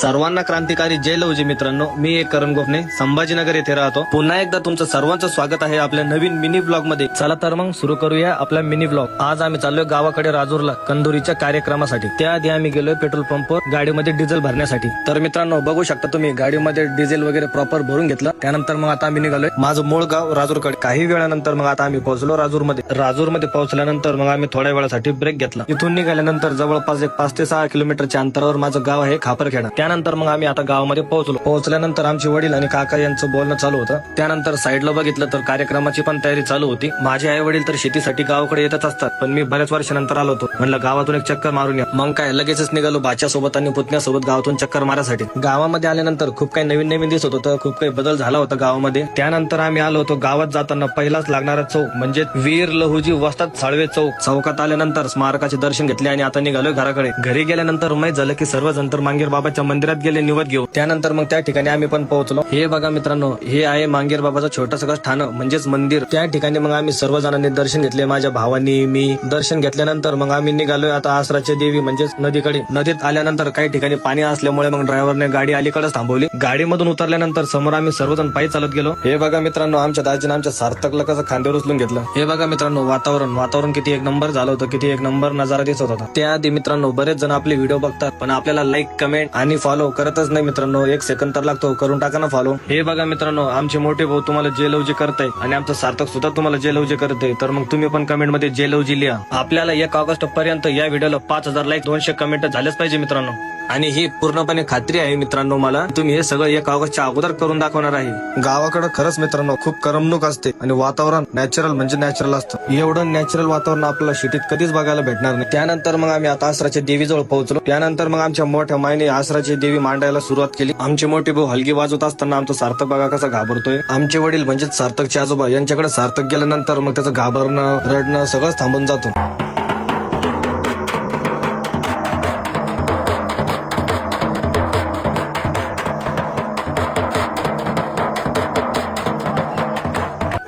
सर्वांना क्रांतिकारी जय लवजी मित्रांनो, मी एक करण गोखणे संभाजीनगर येथे राहतो. पुन्हा एकदा तुमचं सर्वांचं स्वागत आहे आपल्या नवीन मिनी ब्लॉग मध्ये. चला तर मग सुरू करूया आपला मिनी ब्लॉग. आज आम्ही चाललोय गावाकडे राजूरला कंदुरीच्या कार्यक्रमासाठी. त्याआधी आम्ही गेलोय पेट्रोल पंपवर गाडीमध्ये डिझेल भरण्यासाठी. तर मित्रांनो बघू शकता तुम्ही, गाडीमध्ये डिझेल वगैरे प्रॉपर भरून घेतलं. त्यानंतर मग आता आम्ही निघालोय माझं मूळ गाव राजूरकडे. काही वेळानंतर मग आता आम्ही पोहोचलो राजूरमध्ये. राजूरमध्ये पोहोचल्यानंतर मग आम्ही थोड्या वेळासाठी ब्रेक घेतला. इथून निघाल्यानंतर जवळपास एक 5 ते 6 किलोमीटरच्या अंतरावर माझं गाव आहे खापरखेडा. त्यानंतर मग आम्ही आता गावामध्ये पोहोचलो. पोहोचल्यानंतर आमचे वडील आणि काका यांचं बोलणं चालू होतं. त्यानंतर साईडला बघितलं तर कार्यक्रमाची पण तयारी चालू होती. माझे आई वडील तर शेतीसाठी गावाकडे येतच असतात, पण मी बऱ्याच वर्षानंतर आलो होतो. म्हणलं गावातून एक चक्कर मारून या. मग काय लगेचच निघालो भाच्यासोबत आणि पुतण्यासोबत गावातून चक्कर मारासाठी. गावामध्ये आल्यानंतर खूप काही नवीन नवीन दिसत होतं, खूप काही बदल झाला होता गावामध्ये. त्यानंतर आम्ही आलो होतो गावात जाताना पहिलाच लागणारा चौक म्हणजे वीर लहुजी वस्ताद साळवे चौक. चौकात आल्यानंतर स्मारकाचे दर्शन घेतले आणि आता निघालोय घराकडे. घरी गेल्यानंतर माहीत झालं की सर्वजण तर मांगीर बाबाच्या मंदिरात गेले निवद घेऊ. त्यानंतर मग त्या ठिकाणी आम्ही पण पोहोचलो. हे बघा मित्रांनो, हे आहे मांगीर बाबाचं छोटंसं ठाणं म्हणजेच मंदिर. त्या ठिकाणी मग आम्ही सर्वजणांनी दर्शन घेतले. माझ्या भावानी मी दर्शन घेतल्यानंतर मग आम्ही निघालोय आता आसराच्या देवी म्हणजेच नदीकडे. नदीत आल्यानंतर काही ठिकाणी पाणी असल्यामुळे मग ड्रायव्हरने गाडी अलीकडेच थांबवली. गाडीमधून उतरल्यानंतर समोर आम्ही सर्वजण पायी चालत गेलो. हे बघा मित्रांनो, आमच्या दाजीने आमच्या सार्थकला कसं खांद्यावर उचलून घेतलं. हे बघा मित्रांनो, वातावरण किती एक नंबर झालं होतं, किती एक नंबर नजारा दिसत होता. त्याआधी मित्रांनो बरेच जण आपले व्हिडिओ बघतात, पण आपल्याला लाईक कमेंट आणि फॉलो करतच नाही मित्रांनो. 1 सेकंद तर लागतो, करून टाका ना फॉलो. हे बघा मित्रांनो, आमचे मोठे भाऊ तुम्हाला जय लवजी करताय आणि आमचं सार्थक सुद्धा तुम्हाला जय लवजी करतंय. तर मग तुम्ही पण कमेंट मध्ये जय लवजी लिहा. आपल्याला 1 ऑगस्ट पर्यंत या व्हिडिओला 5000 लाईक 200 कमेंट झालेच पाहिजे मित्रांनो. आणि ही पूर्णपणे खात्री आहे मित्रांनो मला, तुम्ही हे सगळं 1 ऑगस्टच्या अगोदर करून दाखवणार आहे. गावाकडे खरंच मित्रांनो खूप करमणूक असते आणि वातावरण नॅचरल म्हणजे नॅचरल असतं. एवढं नॅचरल वातावरण आपल्याला सिटीत कधीच बघायला भेटणार नाही. त्यानंतर मग आम्ही आता आसराच्या देवीजवळ पोहोचलो. त्यानंतर मग आमच्या मोठ्या मायने आसराची देवी मांडायला सुरुवात केली. आमचे मोठे भाऊ हलगी वाजवत असताना आमचा सार्थक बघा कसा घाबरतोय. आमचे वडील म्हणजे सार्थकचे आजोबा यांच्याकडे सार्थक गेल्यानंतर मग त्याचं घाबरणं रडणं सगळंच थांबून जातो.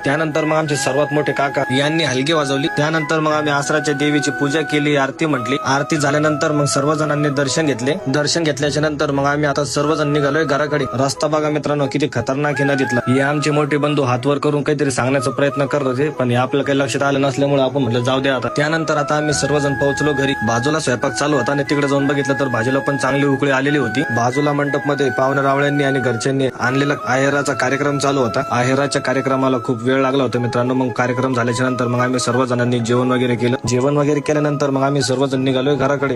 त्यानंतर मग आमचे सर्वात मोठे काका यांनी हलगी वाजवली. त्यानंतर मग आम्ही आसराच्या देवीची पूजा केली, आरती म्हटली. आरती झाल्यानंतर मग सर्वजणांनी दर्शन घेतले. दर्शन घेतल्याच्या नंतर मग आम्ही आता सर्वजण निघालोय घराकडे. रस्ता बघा मित्रांनो किती खतरनाक आहे नदीतला. हे आमचे मोठे बंधू हातवर करून काहीतरी सांगण्याचा प्रयत्न करत होते, पण हे आपलं काही लक्षात आलं नसल्यामुळे आपण म्हटलं जाऊ द्या आता. त्यानंतर आता आम्ही सर्वजण पोहोचलो घरी. बाजूला स्वयंपाक चालू होता आणि तिकडे जाऊन बघितलं तर भाजीला पण चांगली उकळी आलेली होती. बाजूला मंडप मध्ये पाहुण्या रावळ्यांनी आणि घरच्यांनी आणलेला आहेराचा कार्यक्रम चालू होता. आहेराच्या कार्यक्रमाला खूप वेळ लागला होता मित्रांनो. मग कार्यक्रम झाल्याच्या नंतर मग आम्ही सर्वजणांनी जेवण वगैरे केलं. जेवण वगैरे केल्यानंतर मग आम्ही सर्वजण निघालोय घराकडे.